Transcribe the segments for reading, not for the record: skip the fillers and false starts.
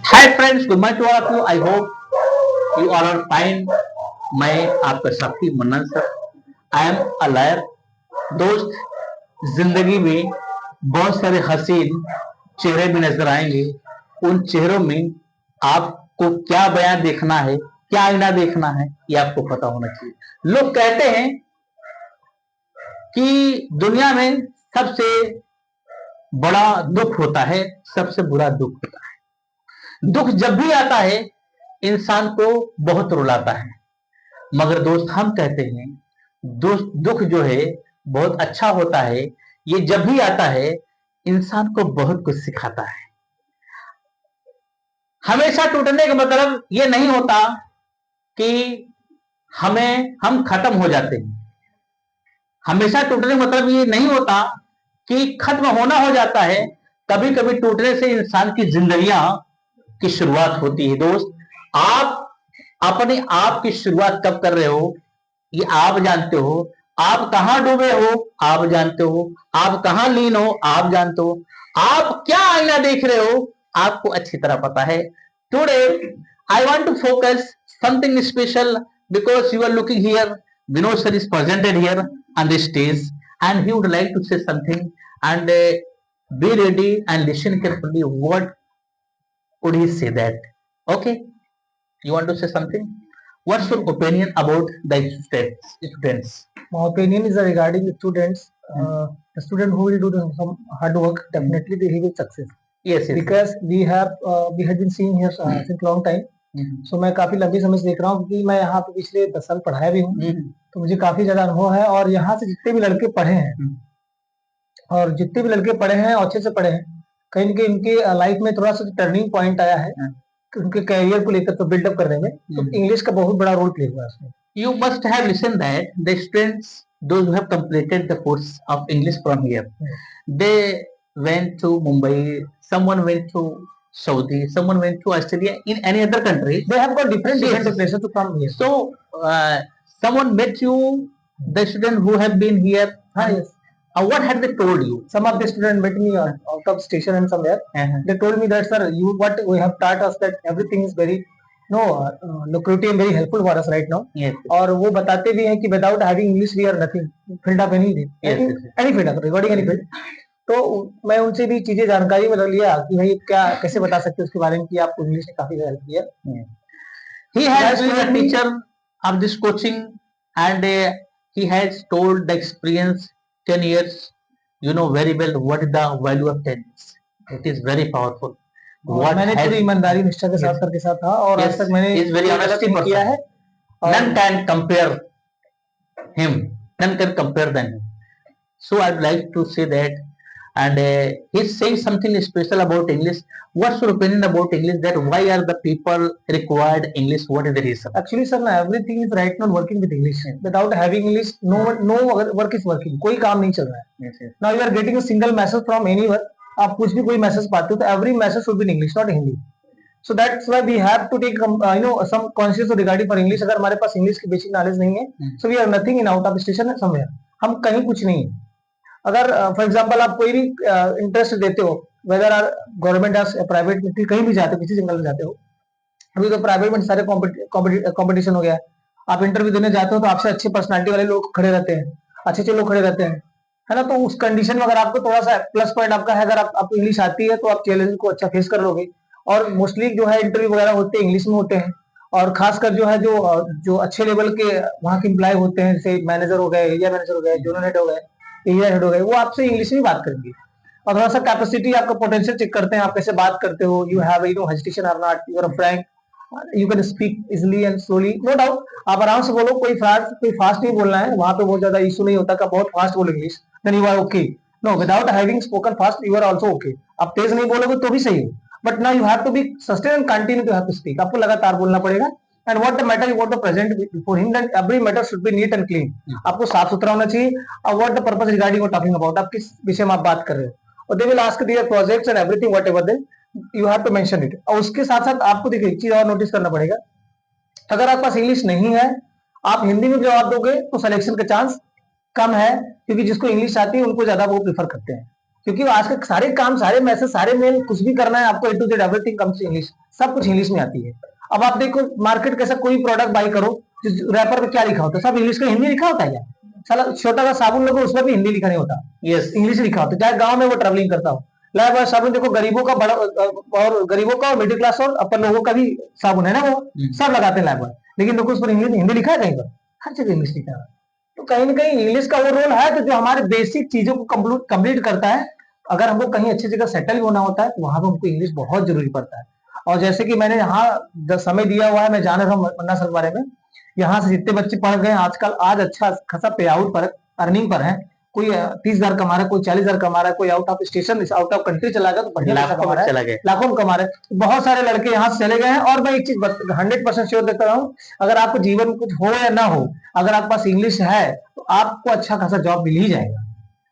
Hi friends, good morning to all of you. I hope you all are fine. मैं आपका साथी Mannan sir. I am a lawyer. दोस्त, जिंदगी में बहुत सारे हसीन चेहरे भी नजर आएंगे। उन चेहरों में आपको क्या बयान देखना है, क्या आईना देखना है, ये आपको पता होना चाहिए। लोग कहते हैं कि दुनिया में सबसे बड़ा दुख होता है, सबसे बुरा दुख होता है। दुख जब भी आता है इंसान को बहुत रुलाता है, मगर दोस्त हम कहते हैं दोस्त दुख जो है बहुत अच्छा होता है। ये जब भी आता है इंसान को बहुत कुछ सिखाता है। हमेशा टूटने का मतलब ये नहीं होता कि हम खत्म हो जाते हैं। हमेशा टूटने का मतलब ये नहीं होता कि खत्म होना हो जाता है। कभी कभी टूटने से इंसान की जिंदगियां की शुरुआत होती है। दोस्त, आप अपने आप की शुरुआत कब कर रहे हो ये आप जानते हो। आप कहां डूबे हो आप जानते हो। आप कहां लीन हो आप जानते हो। आप क्या आईना देख रहे हो आपको अच्छी तरह पता है। Today I want to focus something special because you are looking here. Vinod sir is presented here on the stage and he would like to say something, and be ready and listen carefully. What would he say that? Okay, you want to say something? What's your opinion about the students? My opinion is regarding the students. The student who will do some hard work, definitely he will success. Yes, yes. Because we have been seeing here since long time. So मैं काफी लंबी समय से देख रहा हूँ, क्योंकि मैं यहाँ पे पिछले 10 साल पढ़ाया भी हूँ, तो मुझे काफी ज्यादा अनुभव है। और यहाँ से जितने भी लड़के पढ़े हैं और जितने भी लड़के पढ़े हैं और अच्छे से पढ़े हैं, कहीं न कहीं उनके लाइफ में थोड़ा सा टर्निंग पॉइंट आया है कि उनके कैरियर को लेकर तो बिल्डअप करने में तो इंग्लिश का बहुत बड़ा रोल प्ले हुआ है उसमें। You must have listened that the students, those who have completed the course of English from here, they went to Mumbai, someone went to Saudi, someone went to Australia, in any other country. They have got different Yes. different places to come here. So, someone met you, the student who have been here. Yes. What had they told you? Some of the students met me out of station and somewhere. They told me that, sir, what we have taught us that everything is very lucrative and very helpful for us right now. Yes. और वो बताते भी हैं कि without having English we are nothing, filled up any field up regarding any field. तो मैं उनसे भी चीजें जानकारी में लिया कि भाई क्या कैसे बता सकते हैं उसके बारे में कि आपको इंग्लिश ने काफी हेल्प किया। He has been a teacher of this coaching and he has told the experience 10 years. You know very well what is the value of 10 years. It is very powerful. What मैंने पूरी ईमानदारी निष्ठा के साथ करके साथ था और आज तक मैंने is very honesty किया है। None can compare him. None can compare than him. So I'd like to say that, and he's saying something special about English. What's your opinion about English? That why are the people required English? What is the reason? Actually, sir, everything is right now working with English. Without having English, no work is working. कोई काम नहीं चल रहा है. Yes, yes. Now you are getting a single message from anyone. आप कुछ भी कोई मैसेज पाते हो तो every message should be in English, not Hindi. So that's why we have to take some conscious regarding for English. अगर हमारे पास English की बेसिक नॉलेज नहीं है, so we are nothing in out of station somewhere. हम कहीं कुछ नहीं है. अगर फॉर एग्जांपल आप कोई भी इंटरेस्ट देते हो, वेदर आर गवर्नमेंट या प्राइवेट में, कहीं भी जाते हो, किसी जंगल में जाते हो, अभी तो प्राइवेट में सारे कंपटीशन हो गया है। आप इंटरव्यू देने जाते हो तो आपसे अच्छी पर्सनालिटी वाले लोग खड़े रहते हैं, अच्छे लोग खड़े रहते हैं, है ना। तो उस कंडीशन में अगर आपको थोड़ा सा प्लस पॉइंट आपका है, अगर आपको इंग्लिश आती है तो आप चैलेंज को अच्छा फेस कर लोगे। और मोस्टली जो है इंटरव्यू वगैरह होते हैं इंग्लिश में होते हैं, और खासकर जो है जो अच्छे लेवल के वहाँ के एम्प्लॉय होते हैं, जैसे मैनेजर हो गए, एरिया मैनेजर हो गए, जोनल हेड हो गए, एरिया हेड हो गए, वो आपसे इंग्लिश में बात करेंगे और थोड़ा सा कैपेसिटी आपका पोटेंशियल चेक करते हैं, आप कैसे बात करते हो, यू हैव हेजिटेशन और not, you are frank, you can speak easily and slowly, no doubt. आप आराम से बोलो, कोई फास्ट नहीं बोलना है, वहां पे बहुत ज्यादा इशू नहीं होता कि बहुत फास्ट बोलो English, then you are okay. No, without having spoken fast you are also okay. आप तेज नहीं बोलोगे तो भी सही हो, but now you have to be sustain and continue to have to speak. आपको लगातार बोलना पड़ेगा। And what the matter you want to present before him, that every matter should be neat and clean. आपको साफ सुथरा होना चाहिए। और what the purpose regarding what talking about, आप किस विषय में आप बात कर रहे हो, और they will ask their projects and everything whatever, then you have to mention it. और उसके साथ साथ आपको देखिए एक चीज और नोटिस करना पड़ेगा, अगर आपके पास इंग्लिश नहीं है, आप हिंदी में जवाब दोगे तो सिलेक्शन का चांस कम है, क्योंकि जिसको इंग्लिश आती है उनको ज्यादा वो प्रीफर करते हैं, क्योंकि आज के सारे काम, सारे मैसेज, सारे मेल, कुछ भी करना है आपको, A to Z everything comes English. सब कुछ इंग्लिश में आती है। अब आप देखो मार्केट कैसा, कोई प्रोडक्ट बाई करो, रैपर पे क्या लिखा होता है, सब इंग्लिश का, हिंदी लिखा होता है क्या? साला छोटा सा साबुन लोगो उसमें भी हिंदी लिखा नहीं होता, यस, इंग्लिश लिखा होता है, चाहे गांव में वो ट्रेवलिंग करता हो। लाइव साबुन देखो, गरीबों का बड़ा और गरीबों का, मिडिल क्लास और अपन लोगों का भी साबुन है ना, वो सब लगाते हैं लाइव, लेकिन देखो उस पर इंग्लिश, हिंदी लिखा है कहीं पर? हर जगह इंग्लिश लिखा है। तो कहीं ना कहीं इंग्लिश का वो रोल है, तो जो हमारे बेसिक चीजों को कंप्लीट करता है। अगर हमको कहीं अच्छी जगह सेटल भी होना होता है तो वहां पर हमको इंग्लिश बहुत जरूरी पड़ता है। और जैसे कि मैंने यहाँ समय दिया हुआ है, मैं जान रहा हूँ मन्ना सर के बारे में, यहाँ से जितने बच्चे पढ़ गए आजकल, आज अच्छा खासा पे आउट पर, अर्निंग पर है। कोई 30,000 कमा रहा है, कोई 40,000 कमा रहा है, कोई out of station, out of country चला गया तो बढ़िया पैसा कमा रहा है, लाखों में कमा रहे हैं। बहुत सारे लड़के यहाँ से चले गए हैं। और मैं एक चीज 100% श्योर देता हूँ, अगर आपको जीवन में कुछ हो या ना हो, अगर आपके पास इंग्लिश है तो आपको अच्छा खासा जॉब मिल ही जाएगा,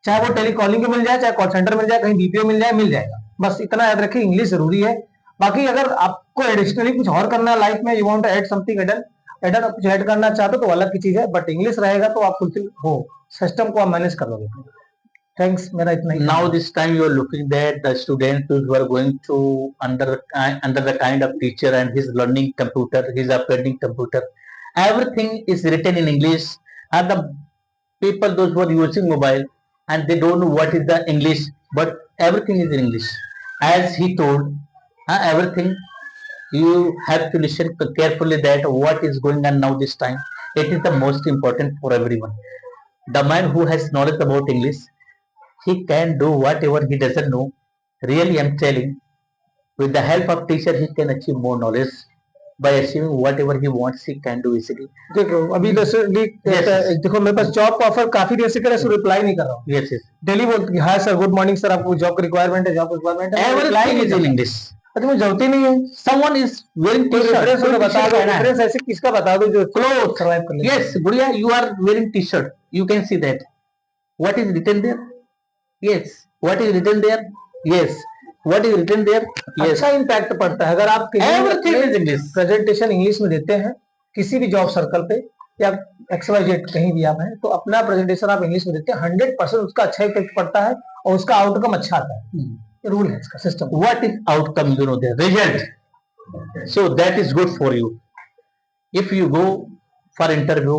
चाहे वो टेलीकॉलिंग मिल जाए, चाहे कॉल सेंटर मिल जाए, कहीं बीपीओ मिल जाए, मिल जाएगा। बस इतना याद रखिए, इंग्लिश जरूरी है। बाकी अगर आपको एडिशनली कुछ और करना है लाइफ में, you want to add something add on कुछ ऐड करना चाहते हो तो अलग की चीज है, बट इंग्लिश रहेगा तो आप फुलफिल हो, सिस्टम को आप मैनेज कर लोगे। थैंक्स, मेरा इतना ही। now this time you are looking that the students who are going to under the kind of teacher and he's learning computer, he's appending computer, everything is written in English, and the people those who are using mobile and they don't know what is the English, but everything is in English as he told. Everything you have to listen carefully that what is going on now this time. It is the most important for everyone. The man who has knowledge about English, he can do whatever he doesn't know. Really, I'm telling, with the help of teacher, he can achieve more knowledge. By achieving whatever he wants, he can do easily. देखो अभी देखो मेरे पास job का offer काफी देर से कर रहा है, रिप्लाई नहीं कर रहा हूँ। Yes, yes. डेली बोलती है, hi sir, good morning sir, आपको जॉब की रिक्वायरमेंट है, जॉब की रिक्वायरमेंट है, Everything is in English. अच्छा मुझे जरूरत ही नहीं है। Someone is wearing t-shirt. Reference बता दो, रेफरेंस ऐसे किसका बता दो जो Clothes. सर्वाइव कर ले। Yes, Gudiya, you are wearing t-shirt. You can see that. What is written there? Yes. What is written there? Yes. What is written there? Yes. अच्छा इम्पैक्ट पड़ता है अगर आप Everything is English. Presentation English में देते हैं किसी भी जॉब सर्कल पे या XYZ कहीं भी आप हैं, तो अपना प्रेजेंटेशन आप इंग्लिश में देते हैं, 100% उसका अच्छा इफेक्ट पड़ता है और उसका आउटकम अच्छा आता है। रूल है इसका, system. What is outcome? You know the result. So that is good for you. If you go for interview,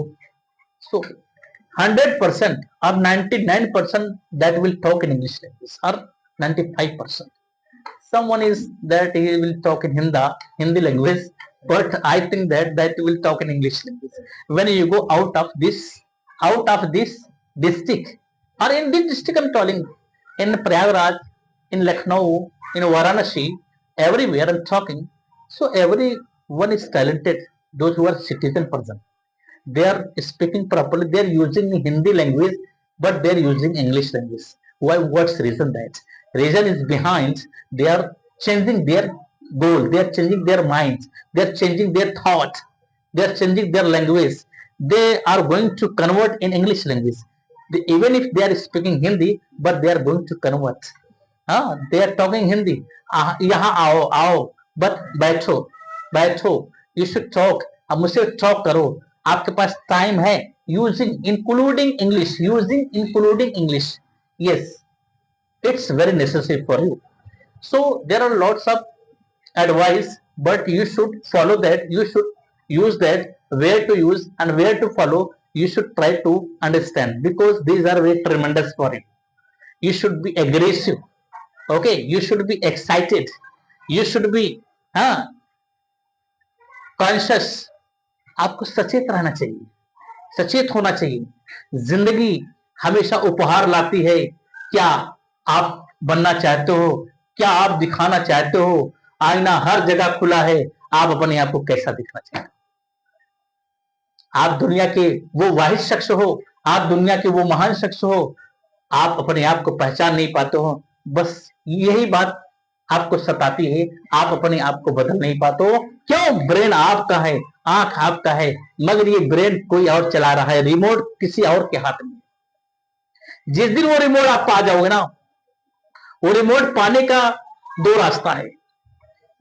so 100% or 99% that will talk in English language, or 95%. Someone is that he will talk in Hindi language, but I think that will talk in English language. When you go out of this district, or in this district I'm telling, in Prayagraj, in Lucknow, in Varanasi, everywhere I'm talking. So everyone is talented. Those who are citizen person, they are speaking properly, they are using Hindi language, but they are using English language. Why? What's reason? That reason is behind, they are changing their goal, they are changing their minds, they are changing their thought, they are changing their language, they are going to convert in English language. Even if they are speaking Hindi, but they are going to convert. They are talking Hindi. यहाँ आओ आओ, but बैठो, you should talk, अब मुझसे talk करो, आपके पास time है, using including English. Yes, it's very necessary for you. So there are lots of advice, but you should follow that, you should use that, where to use and where to follow, you should try to understand, because these are very tremendous for you. You should be aggressive, okay, you should be excited, you should be conscious, आपको सचेत रहना चाहिए, सचेत होना चाहिए। जिंदगी हमेशा उपहार लाती है, क्या आप बनना चाहते हो, क्या आप दिखाना चाहते हो, आईना हर जगह खुला है, आप अपने आप को कैसा दिखना चाहते हो, आप दुनिया के वो वाहिद शख्स हो, आप दुनिया के वो महान शख्स हो, आप अपने आप को पहचान नहीं पाते हो, बस यही बात आपको सताती है, आप अपने आप को बदल नहीं पाते हो। क्यों? ब्रेन आपका है, आंख आपका है, मगर ये ब्रेन कोई और चला रहा है, रिमोट किसी और के हाथ में। जिस दिन वो रिमोट आप पा जाओगे ना, वो रिमोट पाने का दो रास्ता है,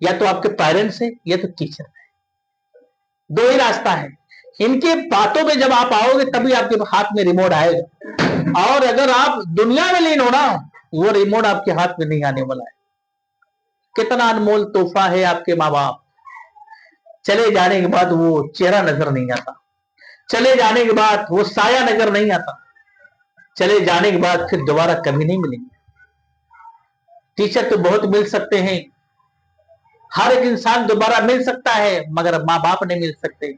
या तो आपके पेरेंट्स है या तो टीचर है, दो ही रास्ता है। इनके बातों में जब आप आओगे तभी आपके हाथ में रिमोट आएगा, और अगर आप दुनिया में लीन हो ना, वो रिमोट आपके हाथ में नहीं आने वाला है। कितना अनमोल तोहफा है आपके माँ बाप। चले जाने के बाद वो चेहरा नजर नहीं आता, चले जाने के बाद वो साया नजर नहीं आता, चले जाने के बाद फिर दोबारा कभी नहीं मिलेंगे। टीचर तो बहुत मिल सकते हैं, हर एक इंसान दोबारा मिल सकता है, मगर माँ बाप नहीं मिल सकते।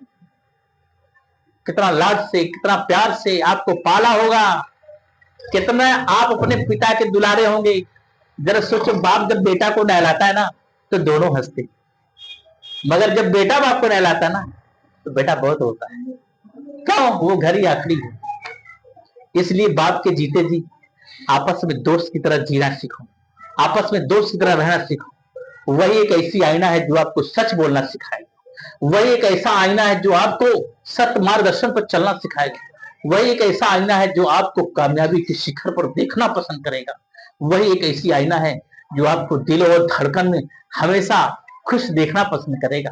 कितना लाड से, कितना प्यार से आपको पाला होगा, कितना आप अपने पिता के दुलारे होंगे। जरा सोचो, बाप जब बेटा को नहलाता है ना तो दोनों हंसते, मगर जब बेटा बाप को नहलाता है ना तो बेटा बहुत होता है। क्यों? वो घर ही आखिरी है। इसलिए बाप के जीते जी आपस में दोस्त की तरह जीना सीखो, आपस में दोस्त की तरह रहना सीखो। वही एक ऐसी आईना है जो आपको सच बोलना सिखाएगा, वही एक ऐसा आईना है जो आपको सत्य मार्गदर्शन पर चलना सिखाएगा, वही एक ऐसा आईना है जो आपको कामयाबी के शिखर पर देखना पसंद करेगा, वही एक ऐसी आईना है जो आपको दिल और धड़कन में हमेशा खुश देखना पसंद करेगा।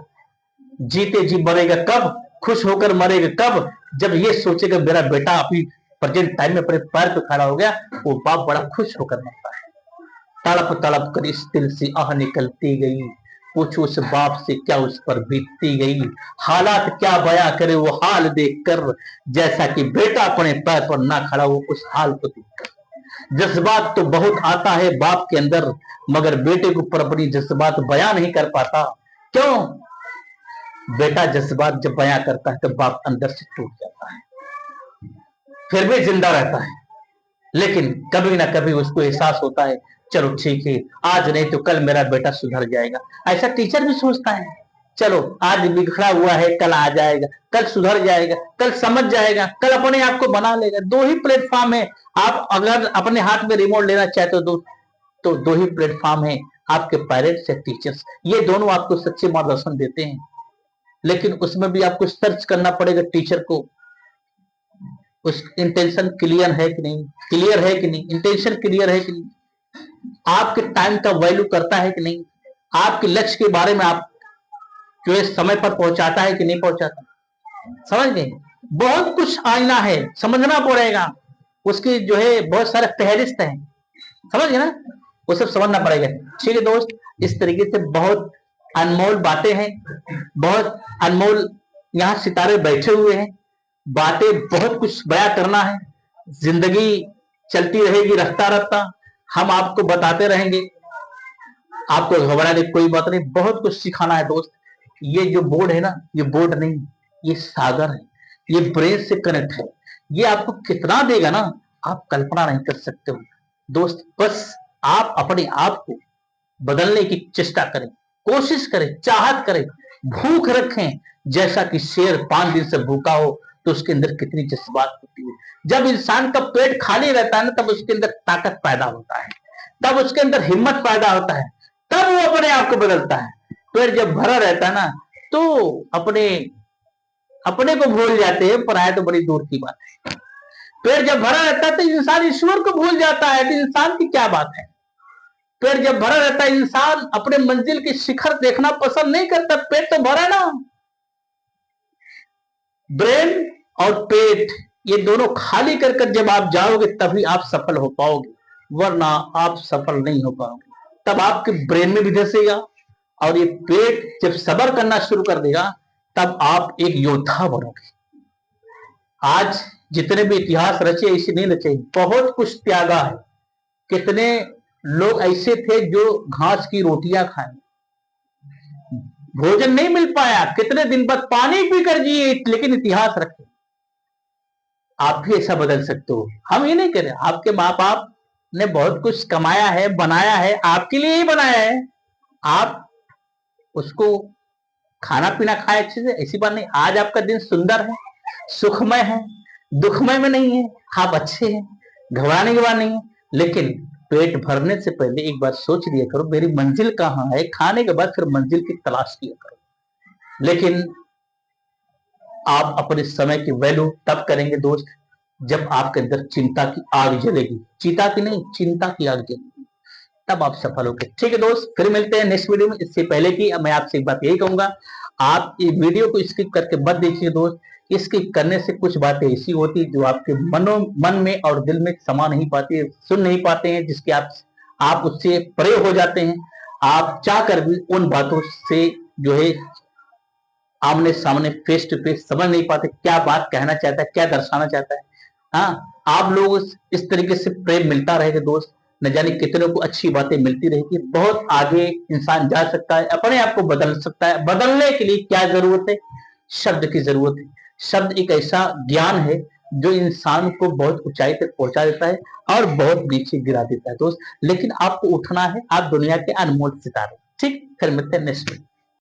जीते जी मरेगा कब, खुश होकर मरेगा कब, जब ये सोचेगा मेरा बेटा अभी प्रेजेंट टाइम में अपने पैर पे खड़ा हो गया, वो बाप बड़ा खुश होकर मरता है। तड़प तड़प कर इस दिल से आह निकलती गई, पूछो उस बाप से क्या उस पर बीतती गई, हालात क्या बयां करे वो हाल देखकर, जैसा कि बेटा अपने पैर पर ना खड़ा हो उस हाल को देखकर। जज्बात तो बहुत आता है बाप के अंदर, मगर बेटे के ऊपर अपनी जज्बात बयां नहीं कर पाता। क्यों? बेटा जज्बात जब बयां करता है तो बाप अंदर से टूट जाता है, फिर भी जिंदा रहता है, लेकिन कभी ना कभी उसको एहसास होता है चलो ठीक है, आज नहीं तो कल मेरा बेटा सुधर जाएगा। ऐसा टीचर भी सोचता है, चलो आज बिगड़ा हुआ है कल आ जाएगा, कल सुधर जाएगा, कल समझ जाएगा, कल अपने आप को बना लेगा। दो ही प्लेटफॉर्म है, आप अगर अपने हाथ में रिमोट लेना चाहते हो तो दो ही प्लेटफॉर्म है, आपके पेरेंट्स या टीचर्स। ये दोनों आपको सच्चे मार्गदर्शन देते हैं, लेकिन उसमें भी आपको सर्च करना पड़ेगा टीचर को, उस इंटेंशन क्लियर है कि नहीं, क्लियर है कि नहीं, इंटेंशन क्लियर है कि नहीं, आपके टाइम का वैल्यू करता है कि नहीं, आपके लक्ष्य के बारे में आप जो है समय पर पहुंचाता है कि नहीं पहुंचाता। समझ गए? बहुत कुछ आईना है, समझना पड़ेगा, उसकी जो है बहुत सारे फहरिस्त हैं, समझ गए ना, वो सब समझना पड़ेगा। ठीक है दोस्त, इस तरीके से बहुत अनमोल बातें हैं, बहुत अनमोल यहाँ सितारे बैठे हुए हैं, बातें बहुत कुछ बयां करना है, जिंदगी चलती रहेगी रफ्ता रफ्ता, हम आपको बताते रहेंगे, आपको घबराने की कोई बात नहीं, बहुत कुछ सिखाना है दोस्त। ये जो बोर्ड है ना, ये बोर्ड नहीं, ये सागर है, ये ब्रेन से कनेक्ट है, ये आपको कितना देगा ना आप कल्पना नहीं कर सकते हो दोस्त। बस आप अपने आप को बदलने की चेष्टा करें, कोशिश करें, चाहत करें, भूख रखें। जैसा कि शेर 5 दिन से भूखा हो तो उसके अंदर कितनी जज्बात होती है। जब इंसान का पेट खाली रहता है ना, तब उसके अंदर ताकत पैदा होता है, तब उसके अंदर हिम्मत पैदा होता है, तब वो अपने आप को बदलता है। पेट जब भरा रहता है ना तो अपने अपने को भूल जाते हैं, पराया तो बड़ी दूर की बात है। पेट जब भरा रहता है तो इंसान ईश्वर को भूल जाता है, तो इंसान की क्या बात है। पेट जब भरा रहता है इंसान अपने मंजिल की शिखर देखना पसंद नहीं करता, पेट तो भरा ना। ब्रेन और पेट ये दोनों खाली कर कर जब आप जाओगे तभी आप सफल हो पाओगे, वरना आप सफल नहीं हो पाओगे। तब आपके ब्रेन में भी धसेगा और ये पेट जब सबर करना शुरू कर देगा तब आप एक योद्धा बनोगे। आज जितने भी इतिहास रचे ऐसे नहीं रचे, बहुत कुछ त्यागा है। कितने लोग ऐसे थे जो घास की रोटियां खाए, भोजन नहीं मिल पाया, कितने दिन बाद पानी पीकर जिए, लेकिन इतिहास रखे। आप भी ऐसा बदल सकते हो। हम ये नहीं कह रहे, आपके माँ बाप ने बहुत कुछ कमाया है, बनाया है, आपके लिए ही बनाया है, आप उसको खाना पीना खाए अच्छे से, ऐसी बात नहीं। आज आपका दिन सुंदर है, सुखमय है, दुखमय में नहीं है, आप अच्छे हैं, घबराने की बात नहीं है। लेकिन पेट भरने से पहले एक बार सोच लिया करो मेरी मंजिल कहाँ है, खाने के बाद फिर मंजिल की तलाश किया करो। लेकिन आप अपने समय की वैल्यू तब करेंगे दोस्त जब आपके अंदर चिंता की आग जलेगी, चीता की नहीं, चिंता की आग जलेगी, तब आप सफल होंगे। ठीक है दोस्त, फिर मिलते हैं नेक्स्ट वीडियो में। इससे पहले कि मैं आपसे एक बात यही कहूंगा, आप ये वीडियो को स्किप करके मत देखिए दोस्त। स्किप करने से कुछ बातें ऐसी होती है जो आपके मन में और दिल में समा नहीं पाती है, सुन नहीं पाते हैं, जिसके आप उससे परे हो जाते हैं। आप चाह कर भी उन बातों से जो है आमने सामने फेस टू फेस समझ नहीं पाते क्या बात कहना चाहता है, क्या दर्शाना चाहता है। हाँ, आप लोग इस तरीके से प्रेम मिलता रहेगा दोस्त, न जाने कितनों को अच्छी बातें मिलती रहेगी, बहुत आगे इंसान जा सकता है, अपने आप को बदल सकता है। बदलने के लिए क्या जरूरत है? शब्द की जरूरत है। शब्द एक ऐसा ज्ञान है जो इंसान को बहुत ऊंचाई तक पहुंचा देता है और बहुत नीचे गिरा देता है दोस्त। लेकिन आपको उठना है, आप दुनिया के अनमोल सितारे। ठीक, फिर मिलते हैं नेक्स्ट में।